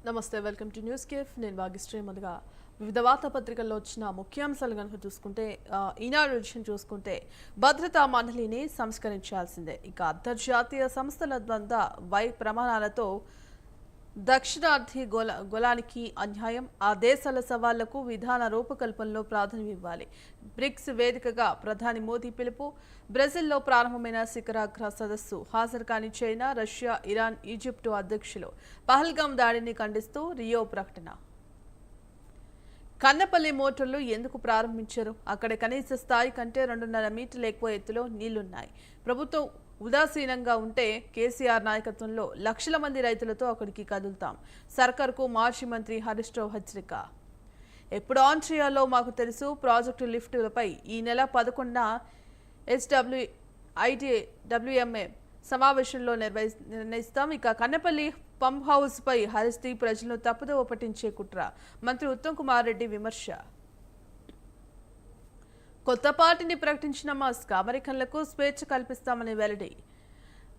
నమస్తే, welcome to news cafe. నేను భాగ్యశ్రీ. ముందుగా వివిధ వార్తాపత్రికల్లో వచ్చిన ముఖ్యాంశాలు కనుక చూసుకుంటే ఈనాడు ఎడిషన్ చూసుకుంటే భద్రతా మండలిని సంస్కరించాల్సిందే. ఇక అంతర్జాతీయ సంస్థల వద్ద ప్రమాణాలతో దక్షిణార్థి గోళానికి అన్యాయం, ఆ దేశాల సవాళ్లకు విధాన రూపకల్పనలో ప్రాధాన్యం ఇవ్వాలి. బ్రిక్స్ వేదికగా ప్రధాని మోదీ పిలుపు. బ్రెజిల్లో ప్రారంభమైన శిఖరాగ్ర సదస్సు హాజరు కాని చైనా, రష్యా, ఇరాన్, ఈజిప్టు అధ్యక్షులు పహల్గాం దాడిని ఖండిస్తూ రియో ప్రకటన. కన్నపల్లి మోటార్లు ఎందుకు ప్రారంభించారు? అక్కడ కనీస స్థాయి కంటే 2.5 మీటర్ల ఎక్కువ ఎత్తులో నీళ్లున్నాయి. ప్రభుత్వం ఉదాసీనంగా ఉంటే కేసీఆర్ నాయకత్వంలో లక్షల మంది రైతులతో అక్కడికి కదులుతాం. సర్కార్కు మాజీ మంత్రి హరీష్ రావు హెచ్చరిక. ఎప్పుడు ఆన్ చేయాలో మాకు తెలుసు. ప్రాజెక్టు లిఫ్టులపై ఈ నెల 11న SWIDWMA సమావేశంలో నిర్ణయిస్తాం. ఇక కన్నపల్లి పంప్ హౌస్ పై హరిస్తి ప్రజలను తప్పుదోవ పట్టించే కుట్ర. మంత్రి ఉత్తమ్ కుమార్ రెడ్డి విమర్శ. కొత్త పార్టీని ప్రకటించిన మస్క్ అమెరికన్లకు స్వేచ్ఛ కల్పిస్తామని వెల్లడి.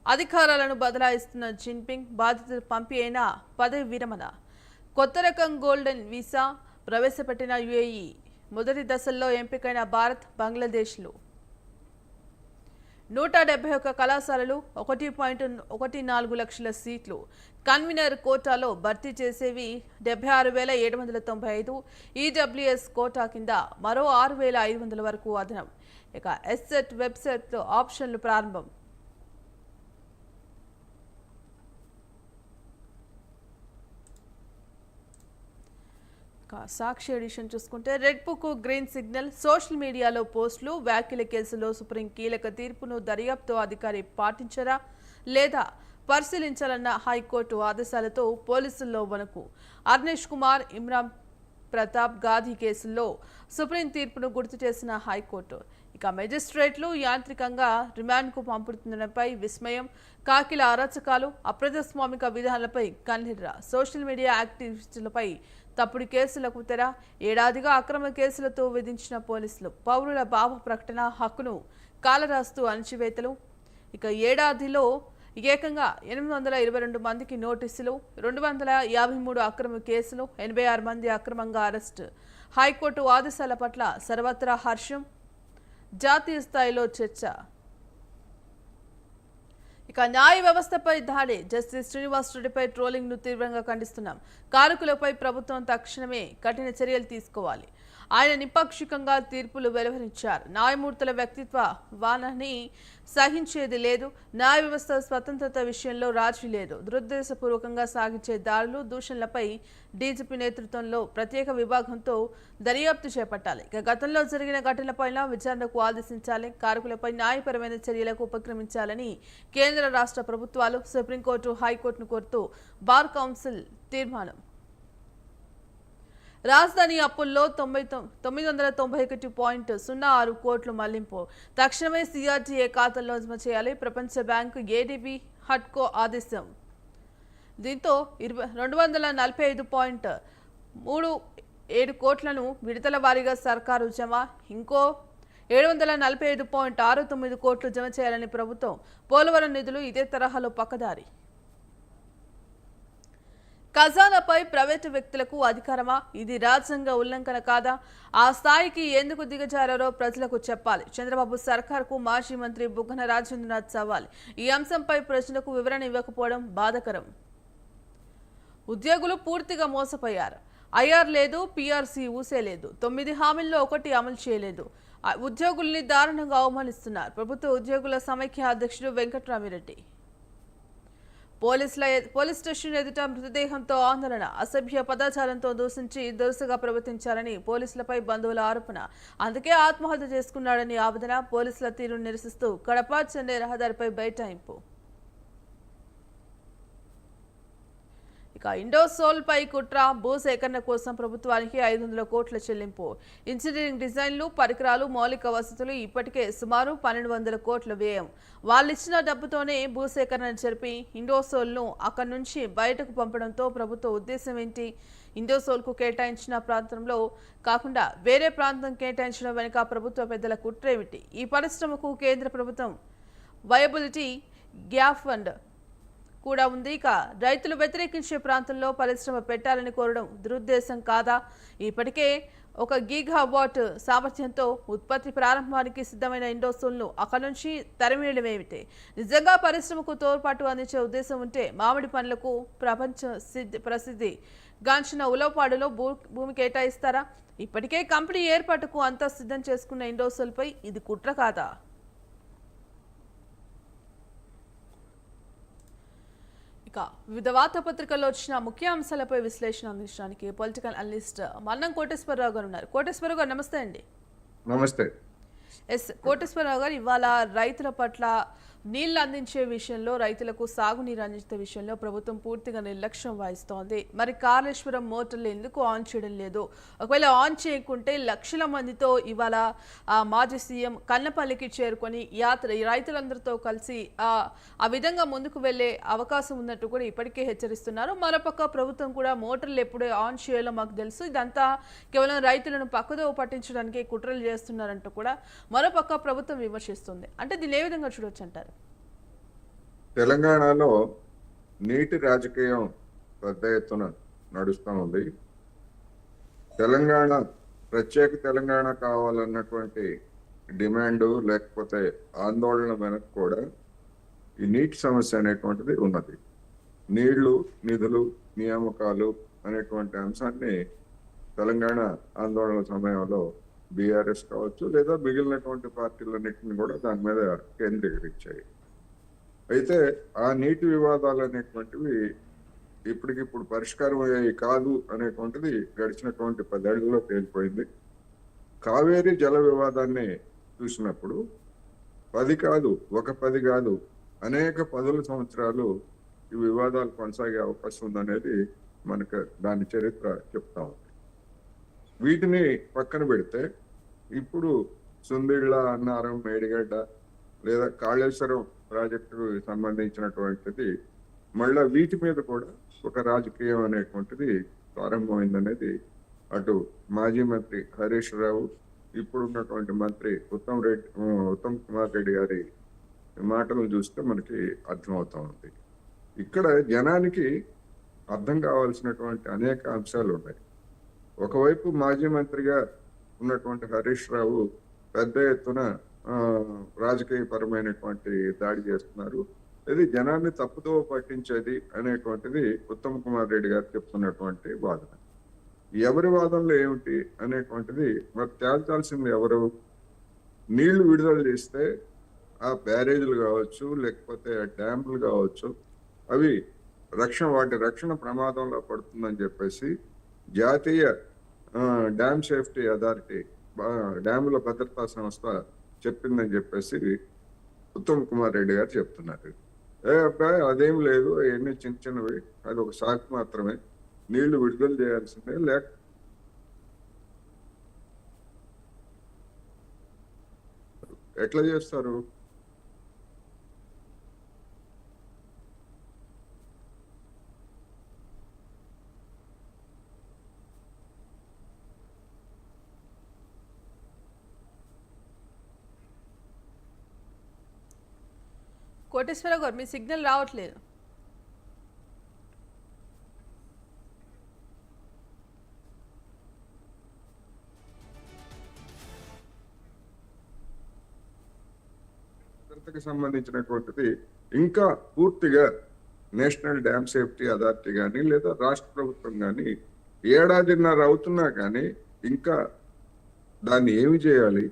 అధికారాలను బదలాయిస్తున్న జిన్పింగ్ బాధితులు పంపి అయినా పదవి విరమణ. కొత్త రకం గోల్డెన్ వీసా ప్రవేశపెట్టిన UAE. మొదటి దశల్లో ఎంపికైన భారత్, బంగ్లాదేశ్లు. 171 కళాశాలలు, 1.14 లక్షల సీట్లు. కన్వీనర్ కోటాలో భర్తీ చేసేవి 76,795. EWS కోటా కింద మరో 6,500 వరకు అదనం. ఇక ఎస్సెట్ వెబ్సైట్ ఆప్షన్లు ప్రారంభం. సాక్షి ఎడిషన్ చూసుకుంటే red book green signal. Social మీడియాలో పోస్టులు, వ్యాఖ్యల కేసులో సుప్రీం కీలక తీర్పును దర్యాప్తు అధికారి పాటించరా లేదా పరిశీలించాలన్న హైకోర్టు ఆదేశాలతో పోలీసుల్లో వణుకు. అర్నేష్ కుమార్, ఇమ్రాన్ ప్రతాప్ గాంధీ కేసుల్లో సుప్రీం తీర్పును గుర్తు చేసిన హైకోర్టు. ఇక మెజిస్ట్రేట్లు యాంత్రికంగా రిమాండ్కు పంపుతుండడంపై విస్మయం. కాకిల అరాచకాలు, అప్రజాస్వామిక విధానాలపై కన్నెర్ర. సోషల్ మీడియా యాక్టివిస్టులపై తప్పుడు కేసులకు తెర. ఏడాదిగా అక్రమ కేసులతో విధించిన పోలీసులు. పౌరుల భావ ప్రకటన హక్కును కాలరాస్తూ అణచివేతలు. ఇక ఏడాదిలో ఏకంగా 822 మందికి నోటీసులు, 253 అక్రమ కేసులు, 86 మంది అక్రమంగా అరెస్టు. హైకోర్టు ఆదేశాల పట్ల సర్వత్రా హర్షం, జాతీయ స్థాయిలో చర్చ. ఇక న్యాయ వ్యవస్థపై దాడి. జస్టిస్ శ్రీనివాస్ రెడ్డిపై ట్రోలింగ్ ను తీవ్రంగా ఖండిస్తున్నాం. కారకులపై ప్రభుత్వం తక్షణమే కఠిన చర్యలు తీసుకోవాలి. ఆయన నిష్పాక్షికంగా తీర్పులు వెలువరించారు. న్యాయమూర్తుల వ్యక్తిత్వ వానాన్ని సహించేది లేదు. న్యాయ వ్యవస్థ స్వతంత్రత విషయంలో రాజీ లేదు. దురుద్దేశపూర్వకంగా సాగించే దాడులు, దూషణలపై డీజీపీ నేతృత్వంలో ప్రత్యేక విభాగంతో దర్యాప్తు చేపట్టాలి. ఇక గతంలో జరిగిన ఘటనలపై విచారణకు ఆదేశించాలి. కారకులపై న్యాయపరమైన చర్యలకు ఉపక్రమించాలని కేంద్ర, రాష్ట్ర ప్రభుత్వాలు సుప్రీంకోర్టు, హైకోర్టును కోరుతూ బార్ కౌన్సిల్ తీర్మానం. రాజధాని అప్పుల్లో 991.06 కోట్లు మళ్లింపు. తక్షణమే CRDA ఖాతాల్లో జమ చేయాలి. ప్రపంచ బ్యాంకు, ADB, హడ్కో ఆదేశం. దీంతో 245.37 కోట్లను విడతల వారీగా సర్కారు జమ. ఇంకో 745.69 కోట్లు జమ చేయాలని ప్రభుత్వం. పోలవరం నిధులు ఇదే తరహాలో పక్కదారి. ఖజానాపై ప్రైవేటు వ్యక్తులకు అధికారమా? ఇది రాజ్యాంగ ఉల్లంఘన కాదా? ఆ స్థాయికి ఎందుకు దిగజారారో ప్రజలకు చెప్పాలి. చంద్రబాబు సర్కార్కు మాజీ మంత్రి బుగ్గన రాజేంద్రనాథ్ సవాల్. ఈ అంశంపై ప్రజలకు వివరణ ఇవ్వకపోవడం బాధాకరం. ఉద్యోగులు పూర్తిగా మోసపోయారు. IR లేదు, PRC ఊసే లేదు. 9 హామీల్లో 1 అమలు చేయలేదు. ఉద్యోగుల్ని దారుణంగా అవమానిస్తున్నారు. ప్రభుత్వ ఉద్యోగుల సమైక్య అధ్యక్షుడు వెంకట్రామిరెడ్డి. పోలీస్ స్టేషన్ ఎదుట మృతదేహంతో ఆందోళన. అసభ్య పదాచారంతో దూషించి దురుసుగా ప్రవర్తించారని పోలీసులపై బంధువుల ఆరోపణ. అందుకే ఆత్మహత్య చేసుకున్నాడని ఆవేదన. పోలీసుల తీరును నిరసిస్తూ కడప, చెన్నై రహదారిపై బైఠాయింపు. ఇక ఇండోసోల్ పై కుట్ర. భూ సేకరణ కోసం ప్రభుత్వానికి 500 కోట్ల చెల్లింపు. ఇంజనీరింగ్ డిజైన్లు, పరికరాలు, మౌలిక వసతులు ఇప్పటికే సుమారు 1200 కోట్ల వ్యయం. వాళ్ళిచ్చిన డబ్బుతోనే భూసేకరణ జరిపి ఇండోసోల్ను అక్కడి నుంచి బయటకు పంపడంతో ప్రభుత్వ ఉద్దేశం ఏంటి? ఇండోసోల్కు కేటాయించిన ప్రాంతంలో కాకుండా వేరే ప్రాంతం కేటాయించడం వెనుక ప్రభుత్వ పెద్దల కుట్రేమిటి? ఈ పరిశ్రమకు కేంద్ర ప్రభుత్వం వయబిలిటీ గ్యాప్ ఫండ్ కూడా ఉంది. ఇక రైతులు వ్యతిరేకించే ప్రాంతంలో పరిశ్రమ పెట్టాలని కోరడం దురుద్దేశం కాదా? ఇప్పటికే 1 గీగావాట్ సామర్థ్యంతో ఉత్పత్తి ప్రారంభానికి సిద్ధమైన ఇండోసోల్ను అక్కడి నుంచి తరిమేయడమేమిటి? నిజంగా పరిశ్రమకు తోడ్పాటు అందించే ఉద్దేశం ఉంటే మామిడి పండ్లకు ప్రసిద్ధి గాంచిన ఉలవపాడులో భూమి కేటాయిస్తారా? ఇప్పటికే కంపెనీ ఏర్పాటుకు అంతా సిద్ధం చేసుకున్న ఇండోసోల్పై ఇది కుట్ర కాదా? ఇక వివిధ వార్తాపత్రికల్లో వచ్చిన ముఖ్య అంశాలపై విశ్లేషణ అందించడానికి పొలిటికల్ అనలిస్ట్ మన్నం కోటేశ్వరరావు గారు ఉన్నారు. కోటేశ్వరరావు గారు నమస్తే అండి. నమస్తే. కోటేశ్వరరావు గారు, ఇవాళ రైతుల పట్ల నీళ్లు అందించే విషయంలో, రైతులకు సాగునీరు అందించే విషయంలో ప్రభుత్వం పూర్తిగా నిర్లక్ష్యం వహిస్తోంది. మరి కాళేశ్వరం మోటార్లు ఎందుకు ఆన్ చేయడం లేదు? ఒకవేళ ఆన్ చేయకుంటే లక్షల మందితో ఇవాళ మాజీ సీఎం కన్నపల్లికి చేరుకొని రైతులందరితో కలిసి ఆ విధంగా ముందుకు వెళ్లే అవకాశం ఉన్నట్టు కూడా ఇప్పటికే హెచ్చరిస్తున్నారు. మరోపక్క ప్రభుత్వం కూడా మోటార్లు ఎప్పుడు ఆన్ చేయాలో మాకు తెలుసు, ఇదంతా కేవలం రైతులను పక్కదోవ పట్టించడానికి కుట్రలు చేస్తున్నారంటూ కూడా మరోపక్క ప్రభుత్వం విమర్శిస్తుంది. అంటే దీన్ని ఏ విధంగా చూడొచ్చు అంటారు? తెలంగాణలో నీటి రాజకీయం పెద్ద ఎత్తున నడుస్తూ ఉంది. ప్రత్యేక తెలంగాణ కావాలన్నటువంటి డిమాండ్ లేకపోతే ఆందోళన వెనక కూడా ఈ నీటి సమస్య అనేటువంటిది ఉన్నది. నీళ్లు, నిధులు, నియామకాలు అనేటువంటి అంశాన్ని తెలంగాణ ఆందోళన సమయంలో బీఆర్ఎస్ కావచ్చు లేదా మిగిలినటువంటి పార్టీలన్నింటినీ కూడా దాని మీద కేంద్రీకరించాయి. అయితే ఆ నీటి వివాదాలు అనేటువంటివి ఇప్పటికిప్పుడు పరిష్కారం అయ్యాయి కాదు అనేటువంటిది గడిచినటువంటి 10 ఏళ్లలో తేలిపోయింది. కావేరీ జల వివాదాన్ని చూసినప్పుడు 10 కాదు, 10 కాదు, అనేక 10 సంవత్సరాలు ఈ వివాదాలు కొనసాగే అవకాశం ఉందనేది మనకు దాని చరిత్ర చెప్తా ఉంది. వీటిని పక్కన పెడితే ఇప్పుడు సుందిళ్ళ, అన్నారం, మేడిగడ్డ లేదా కాళేశ్వరం ప్రాజెక్టుకు సంబంధించినటువంటిది మళ్ళా వీటి మీద కూడా ఒక రాజకీయం అనేటువంటిది ప్రారంభమైందనేది అటు మాజీ మంత్రి హరీష్ రావు, ఇప్పుడున్నటువంటి మంత్రి ఉత్తమ్ కుమార్ రెడ్డి గారి మాటలు చూస్తే మనకి అర్థమవుతా ఉంది. ఇక్కడ జనానికి అర్థం కావాల్సినటువంటి అనేక అంశాలు ఉన్నాయి. ఒకవైపు మాజీ మంత్రిగా ఉన్నటువంటి హరీష్ రావు పెద్ద ఎత్తున రాజకీయ పరమైనటువంటి దాడి చేస్తున్నారు. ఇది జనాన్ని తప్పుదోవ పట్టించేది అనేటువంటిది ఉత్తమ్ కుమార్ రెడ్డి గారు చెప్తున్నటువంటి వాదన. ఎవరి వాదనలో ఏమిటి అనేటువంటిది మరి తేల్చాల్సింది ఎవరు? నీళ్లు విడుదల చేస్తే ఆ బ్యారేజీలు కావచ్చు లేకపోతే డ్యాములు కావచ్చు, అవి వాటి రక్షణ ప్రమాదంలో పడుతుందని చెప్పేసి జాతీయ డ్యామ్ సేఫ్టీ అథారిటీ, డ్యాముల భద్రతా సంస్థ చెప్పిందని చెప్పేసి ఉత్తమ్ కుమార్ రెడ్డి గారు చెప్తున్నారు. అబ్బాయి అదేం లేదు, అవన్నీ చిన్నవి, అది ఒక సాకు మాత్రమే, నీళ్లు విడుదల చేయాల్సిందే, ఎట్లా చేస్తారు? కోటేశ్వరరావు గారు, మీ సిగ్నల్ రావట్లేదు. భద్రతకు సంబంధించినటువంటిది ఇంకా పూర్తిగా నేషనల్ డ్యామ్ సేఫ్టీ అథారిటీ కానీ లేదా రాష్ట్ర ప్రభుత్వం కానీ 1.5 ఏళ్ళు అవుతున్నా కానీ ఇంకా దాన్ని ఏమి చేయాలి,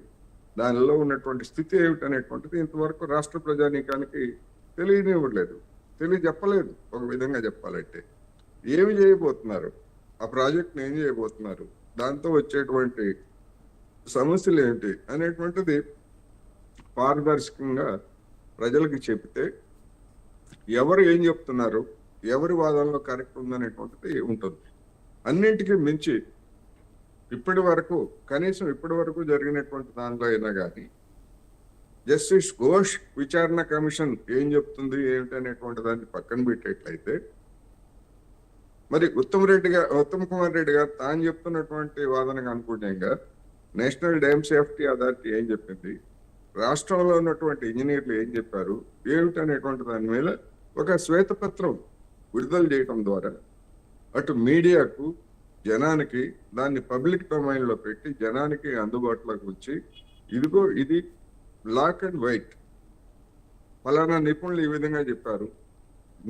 దానిలో ఉన్నటువంటి స్థితి ఏమిటనేటువంటిది ఇంతవరకు రాష్ట్ర ప్రజానీకానికి తెలియజెప్పలేదు. ఒక విధంగా చెప్పాలంటే ఏమి చేయబోతున్నారు, ఆ ప్రాజెక్ట్ని ఏం చేయబోతున్నారు, దాంతో వచ్చేటువంటి సమస్యలు ఏంటి అనేటువంటిది పారదర్శకంగా ప్రజలకు చెప్తే ఎవరు ఏం చెప్తున్నారు, ఎవరి వాదనలో కరెక్ట్ ఉందనేటువంటిది ఉంటుంది. అన్నింటికీ మించి కనీసం ఇప్పటి వరకు జరిగినటువంటి దానిలో అయినా కానీ జస్టిస్ ఘోష్ విచారణ కమిషన్ ఏం చెప్తుంది ఏమిటి అనేటువంటి దాన్ని పక్కన పెట్టేట్లయితే, మరి ఉత్తమ్ కుమార్ రెడ్టి గారు తాను చెప్తున్నటువంటి వాదనకు అనుగుణంగా నేషనల్ డ్యామ్ సేఫ్టీ అథారిటీ ఏం చెప్పింది, రాష్ట్రంలో ఉన్నటువంటి ఇంజనీర్లు ఏం చెప్పారు ఏమిటి అనేటువంటి దాని మీద ఒక శ్వేతపత్రం విడుదల చేయడం ద్వారా అటు మీడియాకు, జనానికి దాన్ని పబ్లిక్ డొమైన్ లో పెట్టి జనానికి అందుబాటులోకి వచ్చి ఇదిగో ఇది బ్లాక్ అండ్ వైట్, ఫలానా నిపుణులు ఈ విధంగా చెప్పారు,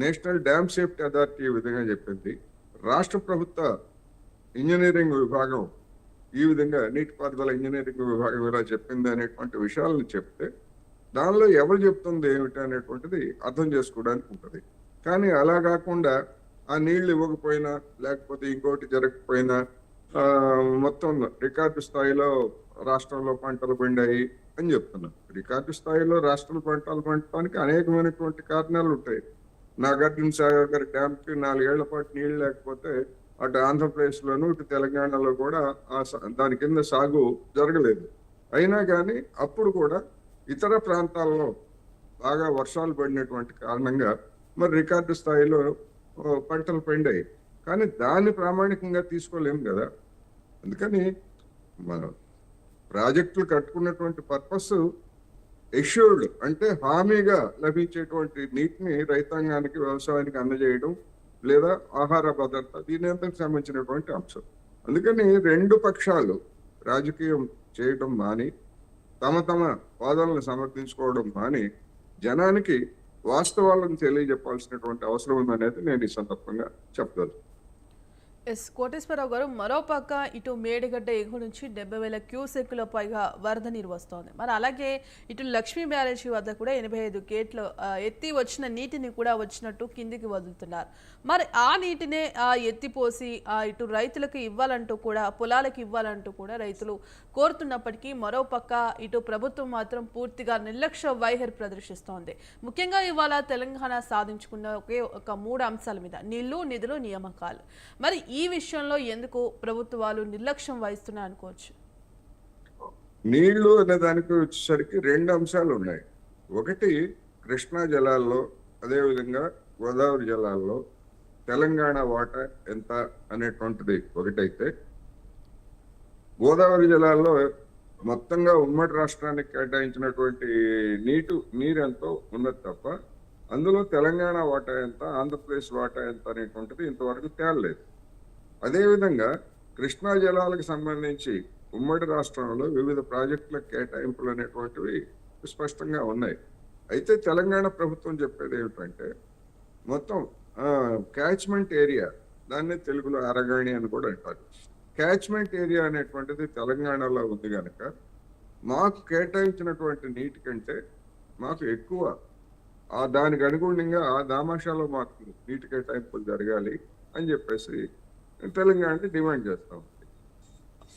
నేషనల్ డ్యామ్ సేఫ్టీ అథారిటీ ఈ విధంగా చెప్పింది, రాష్ట్ర ప్రభుత్వ ఇంజనీరింగ్ విభాగం ఈ విధంగా నీటిపారుదల ఇంజనీరింగ్ విభాగం ఇలా చెప్పింది అనేటువంటి విషయాలను చెప్తే దానిలో ఎవరు చెప్తుంది ఏమిటి అనేటువంటిది అర్థం చేసుకోవడానికి ఉంటుంది. కానీ అలా కాకుండా ఆ నీళ్లు ఇవ్వకపోయినా లేకపోతే ఇంకోటి జరగకపోయినా మొత్తం రికార్డు స్థాయిలో రాష్ట్రంలో పంటలు పండాయి అని చెప్తున్నాం. రికార్డు స్థాయిలో రాష్ట్రంలో పంటలు పండటానికి అనేకమైనటువంటి కారణాలు ఉంటాయి. నాగార్జున సాగర్ డ్యామ్కి 4 ఏళ్ల పాటు నీళ్లు లేకపోతే అటు ఆంధ్రప్రదేశ్ లోను ఇటు తెలంగాణలో కూడా దాని కింద సాగు జరగలేదు. అయినా కానీ అప్పుడు కూడా ఇతర ప్రాంతాల్లో బాగా వర్షాలు పడినటువంటి కారణంగా మరి రికార్డు స్థాయిలో పంటలు పండాయి. కానీ దాన్ని ప్రామాణికంగా తీసుకోలేము కదా. అందుకని మన ప్రాజెక్టులు కట్టుకున్నటువంటి పర్పస్ ఎష్యూర్డ్ అంటే హామీగా లభించేటువంటి నీటిని రైతాంగానికి, వ్యవసాయానికి అందజేయడం లేదా ఆహార భద్రత, దీని అంతకు సంబంధించినటువంటి అంశం. అందుకని రెండు పక్షాలు రాజకీయం చేయడం మాని తమ వాదనలు సమర్థించుకోవడం మాని జనానికి వాస్తవాలను తెలియజెప్పాల్సినటువంటి అవసరం ఉందనేది నేను ఈ సందర్భంగా చెప్పగలను. కోటేశ్వరరావు గారు, మరోపక్క ఇటు మేడిగడ్డ ఎగువ నుంచి 70,000 క్యూసెక్కుల పైగా వరద నీరు వస్తోంది. మరి అలాగే ఇటు లక్ష్మీ బ్యారేజీ వద్ద కూడా 85 గేట్లు ఎత్తి వచ్చిన నీటిని కూడా వచ్చినట్టు కిందికి వదులుతున్నారు. మరి ఆ నీటినే ఎత్తిపోసి ఇటు రైతులకు ఇవ్వాలంటూ కూడా, పొలాలకు ఇవ్వాలంటూ కూడా రైతులు కోరుతున్నప్పటికీ మరోపక్క ఇటు ప్రభుత్వం మాత్రం పూర్తిగా నిర్లక్ష్య వైఖరి ప్రదర్శిస్తోంది. ముఖ్యంగా ఇవాళ తెలంగాణ సాధించుకున్న ఒకే ఒక 3 అంశాల మీద: నీళ్లు, నిధులు, నియామకాలు. మరి ఈ విషయంలో ఎందుకు ప్రభుత్వాలు నిర్లక్ష్యం వహిస్తున్నాయి అనుకోవచ్చు? నీళ్లు అనే దానికి వచ్చేసరికి 2 అంశాలు ఉన్నాయి. ఒకటి కృష్ణా జలాల్లో, అదేవిధంగా గోదావరి జలాల్లో తెలంగాణ వాటా ఎంత అనేటువంటిది ఒకటైతే, గోదావరి జలాల్లో మొత్తంగా ఉమ్మడి రాష్ట్రానికి కేటాయించినటువంటి నీరు ఎంతో ఉన్నది తప్ప అందులో తెలంగాణ వాటా ఎంత, ఆంధ్రప్రదేశ్ వాటా ఎంత అనేటువంటిది ఇంతవరకు తేలలేదు. అదేవిధంగా కృష్ణా జలాలకు సంబంధించి ఉమ్మడి రాష్ట్రంలో వివిధ ప్రాజెక్టుల కేటాయింపులు అనేటువంటివి స్పష్టంగా ఉన్నాయి. అయితే తెలంగాణ ప్రభుత్వం చెప్పేది ఏమిటంటే మొత్తం క్యాచ్మెంట్ ఏరియా, దాన్ని తెలుగులో అరగాణి అని కూడా అంటారు. క్యాచ్మెంట్ ఏరియా అనేటువంటిది తెలంగాణలో ఉంది కనుక మాకు కేటాయించినటువంటి నీటి కంటే మాకు ఎక్కువ దానికి అనుగుణంగా ఆ దామాషాలో మాకు నీటి కేటాయింపులు జరగాలి అని చెప్పేసి తెలంగాణకి డిమాండ్ చేస్తా ఉంది.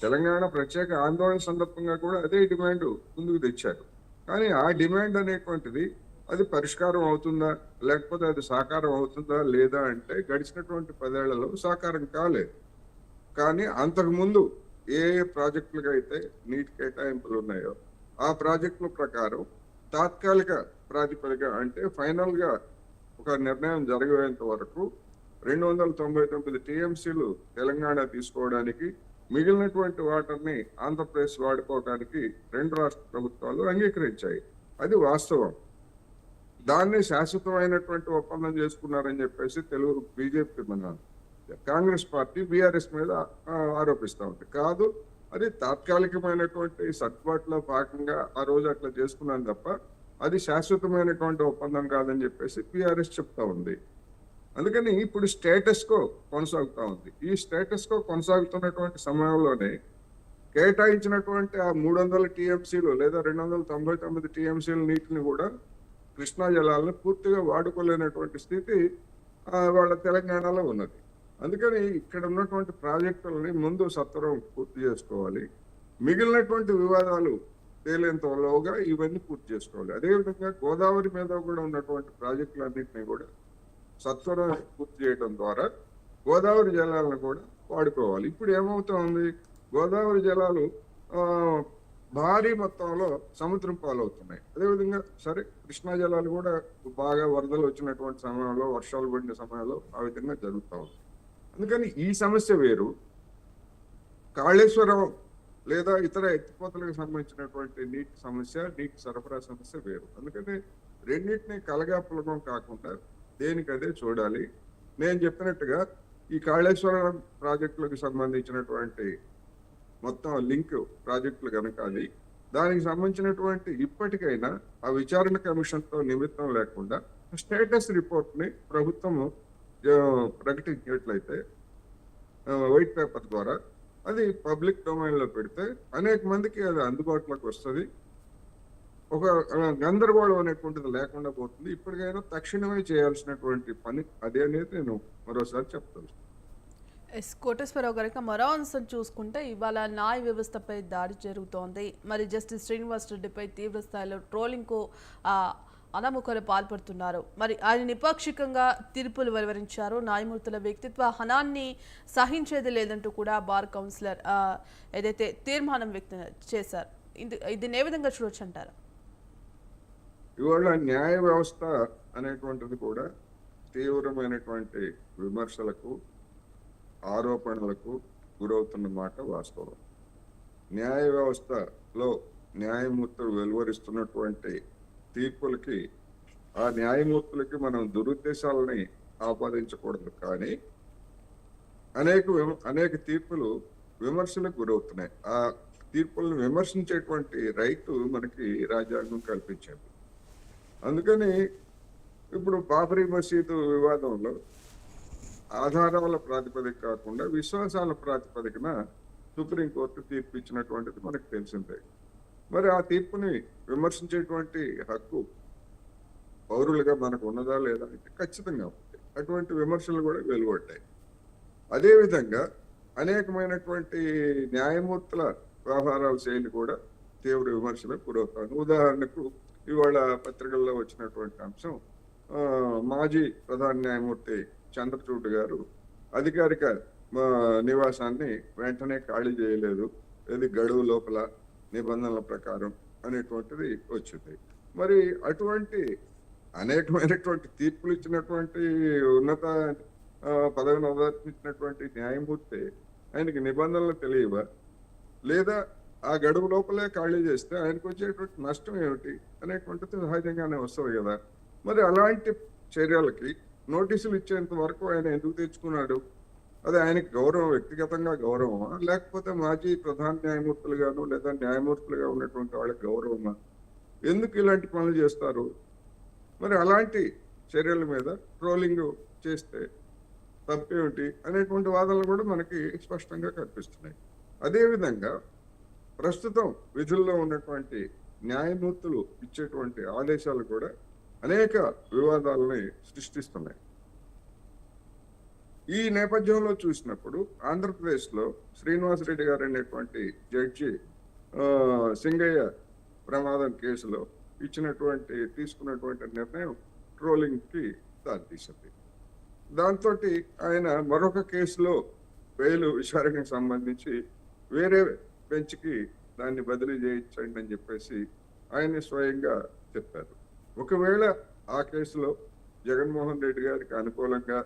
తెలంగాణ ప్రత్యేక ఆందోళన సందర్భంగా కూడా అదే డిమాండ్ ముందుకు తెచ్చారు. కానీ ఆ డిమాండ్ అనేటువంటిది అది పరిష్కారం అవుతుందా, లేకపోతే అది సాకారం అవుతుందా లేదా అంటే గడిచినటువంటి 10 ఏళ్లలో సాకారం కాలేదు. కానీ అంతకుముందు ఏ ప్రాజెక్టులకు అయితే నీటి కేటాయింపులు ఉన్నాయో ఆ ప్రాజెక్టుల ప్రకారం తాత్కాలిక ప్రాతిపదిక అంటే ఫైనల్ గా ఒక నిర్ణయం జరిగేంత వరకు 299 టీఎంసీలు తెలంగాణ తీసుకోవడానికి, మిగిలినటువంటి వాటర్ని ఆంధ్రప్రదేశ్ వాడుకోవడానికి 2 రాష్ట్ర ప్రభుత్వాలు అంగీకరించాయి. అది వాస్తవం. దాన్ని శాశ్వతమైనటువంటి ఒప్పందం చేసుకున్నారని చెప్పేసి తెలుగు బీజేపీ, మన కాంగ్రెస్ పార్టీ బీఆర్ఎస్ మీద ఆరోపిస్తూ ఉంది. కాదు, అది తాత్కాలికమైనటువంటి సర్దుబాటులో భాగంగా ఆ రోజు అట్లా చేసుకున్నాను తప్ప అది శాశ్వతమైనటువంటి ఒప్పందం కాదని చెప్పేసి బీఆర్ఎస్ చెప్తా ఉంది. అందుకని ఇప్పుడు స్టేటస్ కో కొనసాగుతూ ఉంది. ఈ స్టేటస్ కో కొనసాగుతున్నటువంటి సమయంలోనే కేటాయించినటువంటి ఆ 300 టీఎంసీలు లేదా 299 టీఎంసీల నీటిని కూడా కృష్ణా జలాలను పూర్తిగా వాడుకోలేనటువంటి స్థితి వాళ్ళ తెలంగాణలో ఉన్నది. అందుకని ఇక్కడ ఉన్నటువంటి ప్రాజెక్టులని ముందు సత్వరం పూర్తి చేసుకోవాలి. మిగిలినటువంటి వివాదాలు తేలేంతలోగా ఇవన్నీ పూర్తి చేసుకోవాలి. అదేవిధంగా గోదావరి మీద కూడా ఉన్నటువంటి ప్రాజెక్టులన్నింటినీ కూడా సత్వరం పూర్తి చేయడం ద్వారా గోదావరి జలాలను కూడా వాడుకోవాలి. ఇప్పుడు ఏమవుతోంది, గోదావరి జలాలు భారీ మొత్తంలో సముద్రం పాలవుతున్నాయి. అదేవిధంగా సరే కృష్ణా జలాలు కూడా బాగా వరదలు వచ్చినటువంటి సమయంలో, వర్షాలు పడిన సమయంలో ఆ విధంగా జరుగుతూ ఉంది. అందుకని ఈ సమస్య వేరు, కాళేశ్వరం లేదా ఇతర ఎత్తిపోతలకు సంబంధించినటువంటి నీటి సమస్య, నీటి సరఫరా సమస్య వేరు. అందుకని రెండింటినీ కలగాపులగం కాకుండా దేనికదే చూడాలి. నేను చెప్పినట్టుగా ఈ కాళేశ్వరం ప్రాజెక్టులకు సంబంధించినటువంటి మొత్తం లింక్ ప్రాజెక్టులు కనుక అది దానికి సంబంధించినటువంటి ఇప్పటికైనా ఆ విచారణ కమిషన్తో నిమిత్తం లేకుండా స్టేటస్ రిపోర్ట్ని ప్రభుత్వము ప్రకటించినట్లయితే వైట్ పేపర్ ద్వారా అది పబ్లిక్ డొమైన్లో పెడితే అనేక మందికి అది అందుబాటులోకి వస్తుంది. ఒక గందరగోళం అనేటువంటిది లేకుండా పోతుంది. ఇప్పటికైనా తక్షణమే చేయాల్సినటువంటి పని అదే అనేది నేను మరోసారి చెప్తాను. కోటేశ్వరరావు గారికి మరో అంశం చూసుకుంటే ఇవాళ న్యాయ వ్యవస్థపై దాడి జరుగుతోంది. మరి జస్టిస్ శ్రీనివాస్ రెడ్డిపై తీవ్ర స్థాయిలో ట్రోలింగ్కు అనామకులు పాల్పడుతున్నారు. మరి ఆయన నిపాక్షికంగా తీర్పులు వెలువరించారు. న్యాయమూర్తుల వ్యక్తిత్వ హనాన్ని సహించేది లేదంటూ కూడా బార్ కౌన్సిలర్ ఏదైతే తీర్మానం వ్యక్తం చేశారు. దీన్ని ఏ విధంగా చూడొచ్చు అంటారు? ఇవాళ న్యాయ వ్యవస్థ అనేటువంటిది కూడా తీవ్రమైనటువంటి విమర్శలకు ఆరోపణలకు గురవుతున్న మాట వాస్తవం. న్యాయ వ్యవస్థలో న్యాయమూర్తులు వెలువరిస్తున్నటువంటి తీర్పులకి ఆ న్యాయమూర్తులకి మనం దురుద్దేశాలని ఆపాదించకూడదు. కానీ అనేక తీర్పులు విమర్శలకు గురవుతున్నాయి. ఆ తీర్పులను విమర్శించేటువంటి రైట్ మనకి రాజ్యాంగం కల్పించింది. అందుకని ఇప్పుడు బాబరీ మసీదు వివాదంలో ఆధారాల ప్రాతిపదిక కాకుండా విశ్వాసాల ప్రాతిపదికన సుప్రీంకోర్టు తీర్పు ఇచ్చినటువంటిది మనకు తెలిసిందే. మరి ఆ తీర్పుని విమర్శించేటువంటి హక్కు పౌరులుగా మనకు ఉన్నదా లేదా అంటే ఖచ్చితంగా ఉంది. అటువంటి విమర్శలు కూడా వెలువడ్డాయి. అదేవిధంగా అనేకమైనటువంటి న్యాయమూర్తుల వ్యవహారాల శైలి కూడా తీవ్ర విమర్శలకు గురవుతాను. ఉదాహరణకు ఇవాళ పత్రికల్లో వచ్చినటువంటి అంశం, మాజీ ప్రధాన న్యాయమూర్తి చంద్రచూడ్ గారు అధికారిక నివాసాన్ని వెంటనే ఖాళీ చేయలేదు, ఇది గడువు లోపల నిబంధనల ప్రకారం అనేటువంటిది వచ్చింది. మరి అటువంటి అనేకమైనటువంటి తీర్పులు ఇచ్చినటువంటి ఉన్నత పదవిని అవతరించినటువంటి న్యాయమూర్తి ఆయనకి నిబంధనలు తెలియవా, లేదా ఆ గడువు లోపలే ఖాళీ చేస్తే ఆయనకు వచ్చేటువంటి నష్టం ఏమిటి అనేటువంటిది సహజంగానే వస్తుంది కదా. మరి అలాంటి చర్యలకి నోటీసులు ఇచ్చేంత వరకు ఆయన ఎందుకు తెచ్చుకున్నాడు? అది ఆయనకి గౌరవం, వ్యక్తిగతంగా గౌరవమా, లేకపోతే మాజీ ప్రధాన న్యాయమూర్తులుగాను లేదా న్యాయమూర్తులుగా ఉన్నటువంటి వాళ్ళకి గౌరవమా? ఎందుకు ఇలాంటి పనులు చేస్తారు? మరి అలాంటి చర్యల మీద ట్రోలింగ్ చేస్తే తప్పేమిటి అనేటువంటి వాదనలు కూడా మనకి స్పష్టంగా కనిపిస్తున్నాయి. అదేవిధంగా ప్రస్తుతం విధుల్లో ఉన్నటువంటి న్యాయమూర్తులు ఇచ్చేటువంటి ఆదేశాలు కూడా అనేక వివాదాలని సృష్టిస్తున్నాయి. ఈ నేపథ్యంలో చూసినప్పుడు ఆంధ్రప్రదేశ్లో శ్రీనివాస్ రెడ్డి గారు అనేటువంటి జడ్జి సింగయ్య ప్రమాదం కేసులో తీసుకున్నటువంటి నిర్ణయం ట్రోలింగ్కి దారితీసింది. దాంతో ఆయన మరొక కేసులో బెయిల్ విచారణకు సంబంధించి వేరే బెంచ్కి దాన్ని బదిలీ చేయించండి అని చెప్పేసి ఆయన స్వయంగా చెప్పారు. ఒకవేళ ఆ కేసులో జగన్మోహన్ రెడ్డి గారికి అనుకూలంగా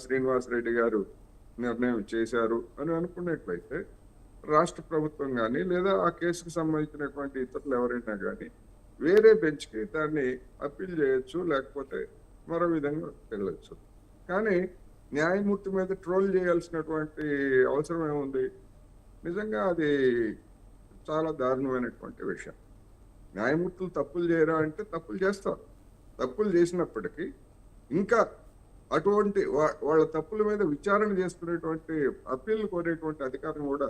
శ్రీనివాస్ రెడ్డి గారు నిర్ణయం చేశారు అని అనుకున్నట్లయితే రాష్ట్ర ప్రభుత్వం కానీ లేదా ఆ కేసుకు సంబంధించినటువంటి ఇతరులు ఎవరైనా కానీ వేరే బెంచ్కి దాన్ని అప్పీల్ చేయొచ్చు, లేకపోతే మరో విధంగా వెళ్ళొచ్చు. కానీ న్యాయమూర్తి మీద ట్రోల్ చేయాల్సినటువంటి అవసరం ఏముంది? నిజంగా అది చాలా దారుణమైనటువంటి విషయం. న్యాయమూర్తులు తప్పులు చేయరా అంటే తప్పులు చేస్తారు. తప్పులు చేసినప్పటికీ ఇంకా అటువంటి వాళ్ళ తప్పుల మీద విచారణ చేసుకునేటువంటి అప్పీల్ కోరేటువంటి అధికారం కూడా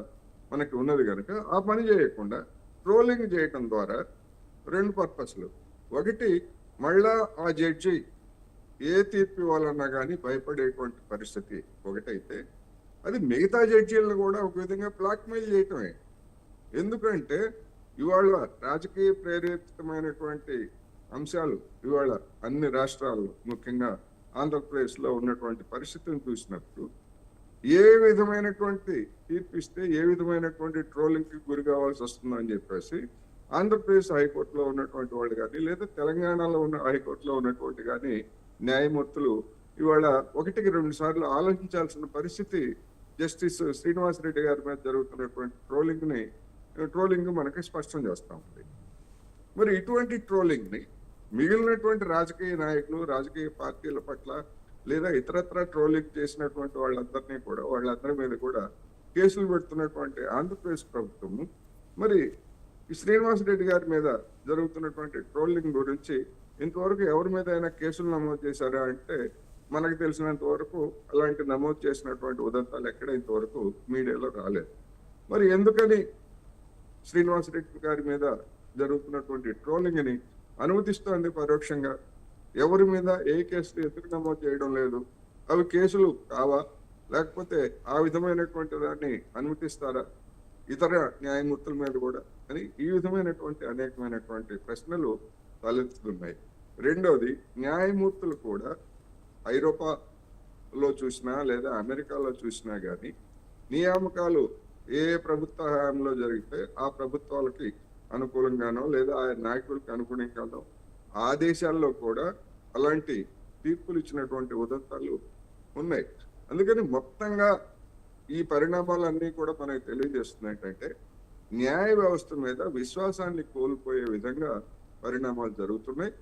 మనకి ఉన్నది కనుక ఆ పని చేయకుండా ట్రోలింగ్ చేయటం ద్వారా రెండు పర్పస్లు. ఒకటి, మళ్ళా ఆ జడ్జి ఏ తీర్పు ఇవ్వాలన్నా కానీ భయపడేటువంటి పరిస్థితి ఒకటైతే, అది మిగతా జడ్జీలను కూడా ఒక విధంగా బ్లాక్మెయిల్ చేయటమే. ఎందుకంటే ఇవాళ రాజకీయ ప్రేరేపితమైనటువంటి అంశాలు ఇవాళ అన్ని రాష్ట్రాల్లో ముఖ్యంగా ఆంధ్రప్రదేశ్లో ఉన్నటువంటి పరిస్థితిని చూసినప్పుడు ఏ విధమైనటువంటి తీర్పు ఇస్తే ఏ విధమైనటువంటి ట్రోలింగ్కి గురి కావాల్సి వస్తుందని చెప్పేసి ఆంధ్రప్రదేశ్ హైకోర్టులో ఉన్నటువంటి వాళ్ళు కానీ లేదా తెలంగాణలో ఉన్న హైకోర్టులో ఉన్నటువంటి కానీ న్యాయమూర్తులు ఇవాళ 1-2 సార్లు ఆలోచించాల్సిన పరిస్థితి జస్టిస్ శ్రీనివాస్ రెడ్డి గారి మీద జరుగుతున్నటువంటి ట్రోలింగ్ మనకి స్పష్టం చేస్తూ ఉంది. మరి ఇటువంటి ట్రోలింగ్ని మిగిలినటువంటి రాజకీయ నాయకులు, రాజకీయ పార్టీల పట్ల లేదా ఇతరత్ర ట్రోలింగ్ చేసినటువంటి వాళ్ళందరి మీద కూడా కేసులు పెడుతున్నటువంటి ఆంధ్రప్రదేశ్ ప్రభుత్వము మరి ఈ శ్రీనివాసరెడ్డి గారి మీద జరుగుతున్నటువంటి ట్రోలింగ్ గురించి ఇంతవరకు ఎవరి మీద అయినా కేసులు నమోదు చేశారా అంటే మనకు తెలిసినంత వరకు అలాంటి నమోదు చేసినటువంటి ఉదంతాలు ఎక్కడ ఇంతవరకు మీడియాలో రాలేదు. మరి ఎందుకని శ్రీనివాసరెడ్డి గారి మీద జరుగుతున్నటువంటి ట్రోలింగ్ ని అనుమతిస్తోంది పరోక్షంగా? ఎవరి మీద ఏ కేసులు ఎందుకు నమోదు చేయడం లేదు? అవి కేసులు కావా, లేకపోతే ఆ విధమైనటువంటి దాన్ని అనుమతిస్తారా ఇతర న్యాయమూర్తుల మీద కూడా అని ఈ విధమైనటువంటి అనేకమైనటువంటి ప్రశ్నలు తలెత్తుతున్నాయి. రెండోది, న్యాయమూర్తులు కూడా ఐరోపాలో చూసినా లేదా అమెరికాలో చూసినా కానీ నియామకాలు ఏ ప్రభుత్వ హయాంలో జరిగితే ఆ ప్రభుత్వాలకి అనుకూలంగానో లేదా ఆ నాయకులకు అనుగుణంగానో ఆ దేశాల్లో కూడా అలాంటి తీర్పులు ఇచ్చినటువంటి ఉదంతాలు ఉన్నాయి. అందుకని మొత్తంగా ఈ పరిణామాలన్నీ కూడా మనకు తెలియజేస్తున్నాయి ఏంటంటే న్యాయ వ్యవస్థ మీద విశ్వాసాన్ని కోల్పోయే విధంగా పరిణామాలు జరుగుతున్నాయి.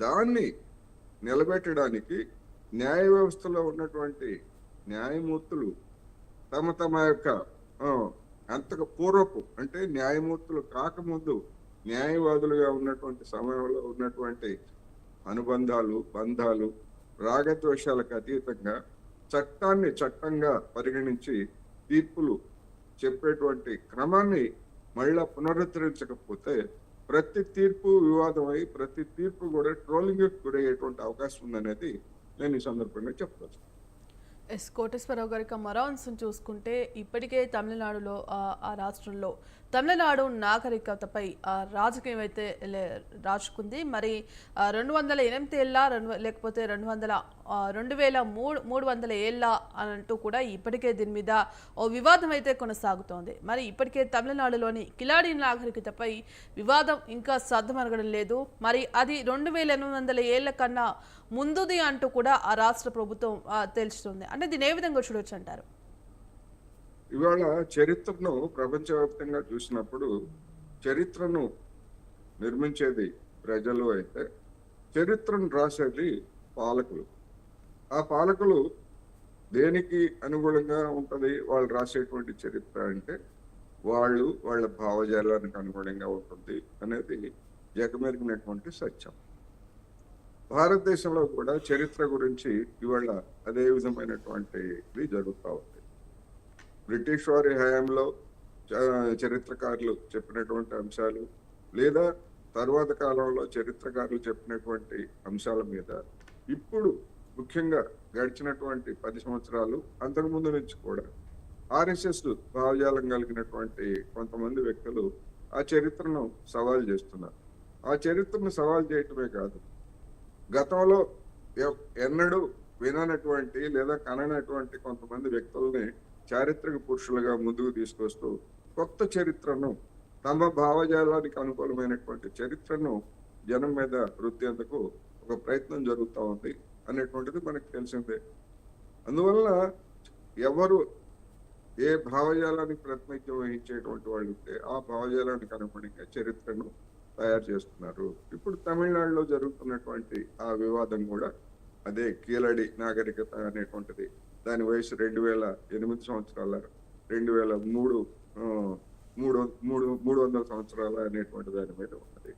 దాన్ని నిలబెట్టడానికి న్యాయ వ్యవస్థలో ఉన్నటువంటి న్యాయమూర్తులు తమ యొక్క అంతకు పూర్వపు అంటే న్యాయమూర్తులు కాకముందు న్యాయవాదులుగా ఉన్నటువంటి సమయంలో ఉన్నటువంటి అనుబంధాలు, బంధాలు, రాగద్వేషాలకు అతీతంగా చట్టాన్ని చట్టంగా పరిగణించి తీర్పులు చెప్పేటువంటి క్రమాన్ని మళ్ళా పునరుద్ధరించకపోతే ప్రతి తీర్పు వివాదమై ప్రతి తీర్పు కూడా ట్రోలింగ్ గురయ్యేటువంటి అవకాశం ఉందనేది నేను ఈ సందర్భంగా చెప్తాను. ఎస్ కోటేశ్వరరావు గారికి మరో అంశం చూసుకుంటే ఇప్పటికే తమిళనాడులో ఆ రాష్ట్రంలో తమిళనాడు నాగరికతపై రాజకీయం అయితే రాజుకుంది. మరి 208 ఏళ్ళ లేకపోతే 300 ఏళ్ళ అంటూ కూడా ఇప్పటికే దీని మీద ఓ వివాదం అయితే కొనసాగుతోంది. మరి ఇప్పటికే తమిళనాడులోని కిలాడి నాగరికతపై వివాదం ఇంకా సద్దుమరగడం లేదు. మరి అది 2800 ఏళ్ల కన్నా ముందుది అంటూ కూడా ఆ రాష్ట్ర ప్రభుత్వం తెలుస్తుంది. అంటే దీని ఏ విధంగా చూడొచ్చు అంటారు? ఇవాళ చరిత్రను ప్రపంచవ్యాప్తంగా చూసినప్పుడు చరిత్రను నిర్మించేది ప్రజలు అయితే చరిత్రను రాసేది పాలకులు. ఆ పాలకులు దేనికి అనుగుణంగా ఉంటది వాళ్ళు రాసేటువంటి చరిత్ర అంటే వాళ్ళ భావజాలానికి అనుగుణంగా ఉంటుంది అనేది జగమెరిగినటువంటి సత్యం. భారతదేశంలో కూడా చరిత్ర గురించి ఇవాళ అదే విధమైనటువంటిది జరుగుతూ ఉంది. బ్రిటిష్ వారి హయాంలో చరిత్రకారులు చెప్పినటువంటి అంశాలు లేదా తర్వాత కాలంలో చరిత్రకారులు చెప్పినటువంటి అంశాల మీద ఇప్పుడు ముఖ్యంగా గడిచినటువంటి 10 సంవత్సరాలు అంతకుముందు నుంచి కూడా ఆర్ఎస్ఎస్ భావజాలం కలిగినటువంటి కొంతమంది వ్యక్తులు ఆ చరిత్రను సవాల్ చేస్తున్నారు. ఆ చరిత్రను సవాల్ చేయటమే కాదు, గతంలో ఎన్నడూ విననటువంటి లేదా కననటువంటి కొంతమంది వ్యక్తుల్ని చారిత్రక పురుషులుగా ముందుకు తీసుకొస్తూ కొత్త చరిత్రను తమ భావజాలానికి అనుకూలమైనటువంటి చరిత్రను జనం మీద రుద్దేందుకు ఒక ప్రయత్నం జరుగుతూ ఉంది అనేటువంటిది మనకు తెలిసిందే. అందువల్ల ఎవరు ఏ భావజాలానికి ప్రాతినిధ్యం వహించేటువంటి వాళ్ళు ఉంటే ఆ భావజాలానికి అనుగుణంగా చరిత్రను తయారు చేస్తున్నారు. ఇప్పుడు తమిళనాడులో జరుగుతున్నటువంటి ఆ వివాదం కూడా అదే కీలడి నాగరికత అనేటువంటిది. దాని వయసు 2008 సంవత్సరాల 300 సంవత్సరాల అనేటువంటి దాని మీద ఉన్నది.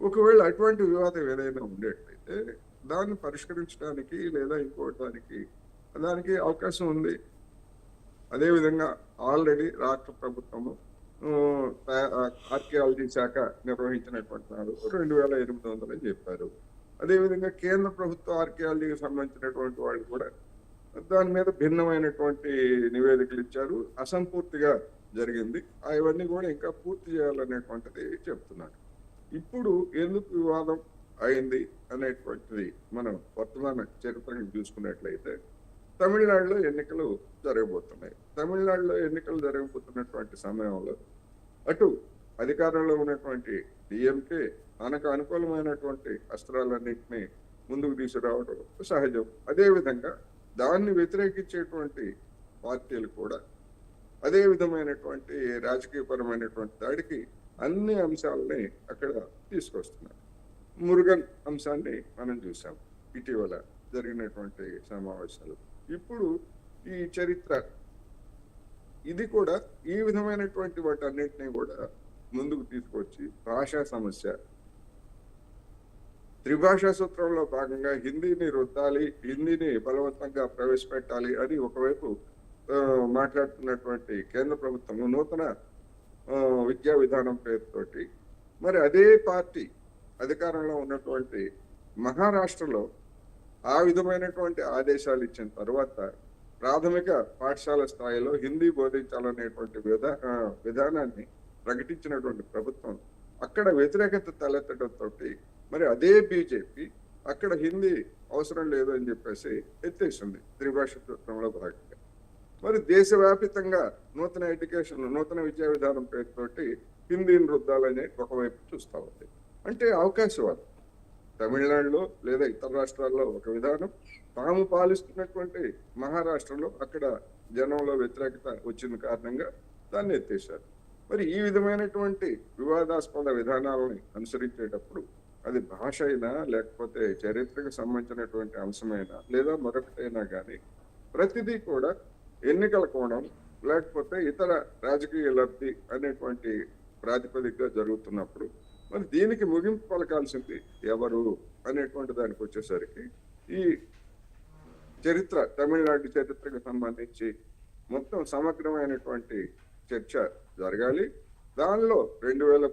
ఒకవేళ అటువంటి వివాదం ఏదైనా ఉండేట్లయితే దాన్ని పరిష్కరించడానికి లేదా దానికి అవకాశం ఉంది. అదేవిధంగా ఆల్రెడీ రాష్ట్ర ప్రభుత్వము ఆర్కియాలజీ శాఖ నిర్వహించినటువంటి 2800 అని చెప్పారు. అదేవిధంగా కేంద్ర ప్రభుత్వ ఆర్కియాలజీకి సంబంధించినటువంటి వాళ్ళు కూడా దాని మీద భిన్నమైనటువంటి నివేదికలు ఇచ్చారు. అసంపూర్తిగా జరిగింది. అవన్నీ కూడా ఇంకా పూర్తి చేయాలనేటువంటిది చెప్తున్నారు. ఇప్పుడు ఎందుకు వివాదం అయింది అనేటువంటిది మనం వర్తమాన చరిత్రను చూసుకున్నట్లయితే తమిళనాడులో ఎన్నికలు జరగబోతున్నాయి. తమిళనాడులో ఎన్నికలు జరగబోతున్నటువంటి సమయంలో అటు అధికారంలో ఉన్నటువంటి డిఎంకే తనకు అనుకూలమైనటువంటి అస్త్రాలన్నింటినీ ముందుకు తీసుకురావడం సహజం. అదేవిధంగా దాన్ని వ్యతిరేకించేటువంటి పార్టీలు కూడా అదే విధమైనటువంటి రాజకీయపరమైనటువంటి దాడికి అన్ని అంశాలని అక్కడ తీసుకొస్తున్నారు. మురుగన్ అంశాన్ని మనం చూసాం ఇటీవల జరిగినటువంటి సమావేశాలు. ఇప్పుడు ఈ చరిత్ర ఇది కూడా ఈ విధమైనటువంటి వాటన్నిటిని కూడా ముందుకు తీసుకొచ్చి భాషా సమస్య, త్రిభాషా సూత్రంలో భాగంగా హిందీని రుద్దాలి, హిందీని బలవంతంగా ప్రవేశపెట్టాలి అని ఒకవైపు మాట్లాడుతున్నటువంటి కేంద్ర ప్రభుత్వం నూతన విద్యా విధానం పేరుతోటి, మరి అదే పార్టీ అధికారంలో ఉన్నటువంటి మహారాష్ట్రలో ఆ విధమైనటువంటి ఆదేశాలు ఇచ్చిన తర్వాత ప్రాథమిక పాఠశాల స్థాయిలో హిందీ బోధించాలనేటువంటి విధానాన్ని ప్రకటించినటువంటి ప్రభుత్వం అక్కడ వ్యతిరేకత తలెత్తడంతో మరి అదే బీజేపీ అక్కడ హిందీ అవసరం లేదు అని చెప్పేసి ఎత్తేసింది త్రిభాష సూత్రంలో భాగంగా. మరి దేశవ్యాప్తంగా నూతన విద్యా విధానం పేరుతోటి హిందీని రుద్దాలని ఒకవైపు చూస్తా ఉంది. అంటే అవకాశవాదం తమిళనాడులో లేదా ఇతర రాష్ట్రాల్లో ఒక విధానం, తాము పాలిస్తున్నటువంటి మహారాష్ట్రలో అక్కడ జనంలో వ్యతిరేకత వచ్చిన కారణంగా దాన్ని ఎత్తేశారు. మరి ఈ విధమైనటువంటి వివాదాస్పద విధానాలని అనుసరించేటప్పుడు అది భాష అయినా లేకపోతే చరిత్రకు సంబంధించినటువంటి అంశమైనా లేదా మరొకటైనా కానీ ప్రతిదీ కూడా ఎన్నికల కోణం లేకపోతే ఇతర రాజకీయ లబ్ధి అనేటువంటి ప్రాతిపదికగా జరుగుతున్నప్పుడు మరి దీనికి ముగింపు పలకాల్సింది ఎవరు అనేటువంటి దానికి వచ్చేసరికి ఈ తమిళనాడు చరిత్రకు సంబంధించి మొత్తం సమగ్రమైనటువంటి చర్చ జరగాలి. దానిలో 300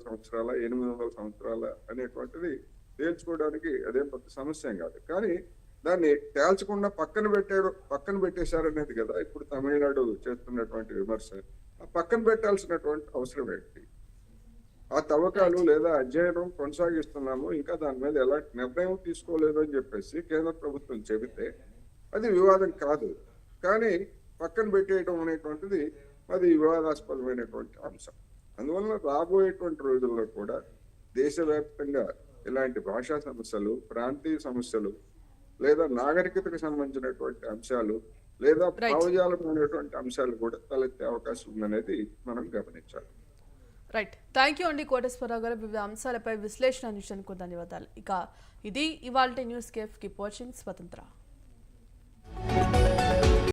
సంవత్సరాల 800 సంవత్సరాల అనేటువంటిది తేల్చుకోవడానికి అదేం పెద్ద సమస్య కాదు. కానీ దాన్ని తేల్చకుండా పక్కన పెట్టేశారనేది కదా ఇప్పుడు తమిళనాడు చేస్తున్నటువంటి విమర్శ. ఆ పక్కన పెట్టాల్సినటువంటి అవసరం ఏంటి? ఆ తవ్వకాలు లేదా అధ్యయనం కొనసాగిస్తున్నాము, ఇంకా దాని మీద ఎలాంటి నిర్ణయం తీసుకోలేదు అని చెప్పేసి కేంద్ర ప్రభుత్వం చెబితే అది వివాదం కాదు. కానీ పక్కన పెట్టేయడం అనేటువంటిది అది వివాదాస్పదమైనటువంటి అంశం. అందువల్ల రాబోయేటువంటి రోజుల్లో కూడా దేశవ్యాప్తంగా ఇలాంటి భాషా సమస్యలు, ప్రాంతీయ సమస్యలు లేదా నాగరికతకు సంబంధించినటువంటి అంశాలు లేదా భావజాలమైనటువంటి అంశాలు కూడా తలెత్తే అవకాశం ఉందనేది మనం గమనించాలి. రైట్, థ్యాంక్ యూ అండి కోటేశ్వరరావు గారు. వివిధ అంశాలపై విశ్లేషణ అందించినందుకు ధన్యవాదాలు. ఇక ఇది ఇవాల్టి న్యూస్ కేఫ్. కీప్ వాచింగ్ స్వతంత్ర.